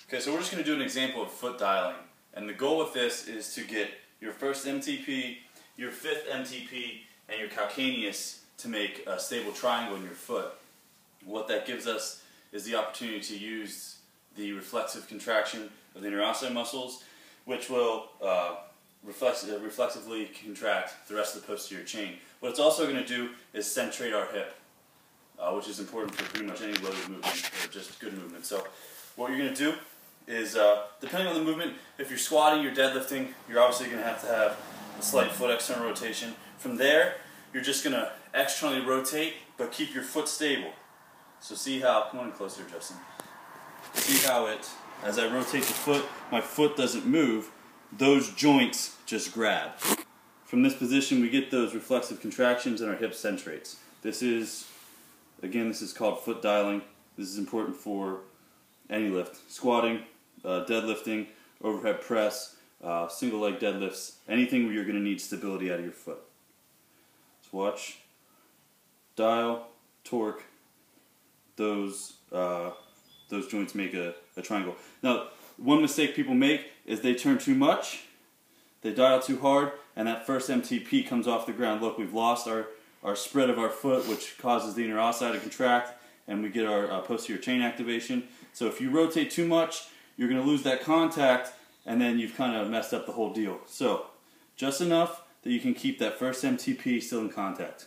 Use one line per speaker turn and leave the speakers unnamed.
Okay, so we're just going to do an example of foot dialing. And the goal with this is to get your first MTP, your fifth MTP, and your calcaneus to make a stable triangle in your foot. What that gives us is the opportunity to use the reflexive contraction of the interossei muscles, which will reflexively contract the rest of the posterior chain. What it's also going to do is centrate our hip, which is important for pretty much any loaded movement or just good movement. So what you're going to do is, depending on the movement, if you're squatting, you're deadlifting, you're obviously going to have a slight foot external rotation. From there, you're just going to externally rotate, but keep your foot stable. So see how, come on in closer, Justin. See how as I rotate the foot, my foot doesn't move, those joints just grab. From this position, we get those reflexive contractions and our hip centrates. This is called foot dialing. This is important for any lift. Squatting, deadlifting, overhead press, single leg deadlifts, anything where you're going to need stability out of your foot. Let's watch. Dial, torque, those joints make a triangle. Now, one mistake people make is they turn too much, they dial too hard, and that first MTP comes off the ground. Look, we've lost our spread of our foot, which causes the interossei to contract, and we get our posterior chain activation. So if you rotate too much, you're going to lose that contact, and then you've kind of messed up the whole deal. So just enough that you can keep that first MTP still in contact.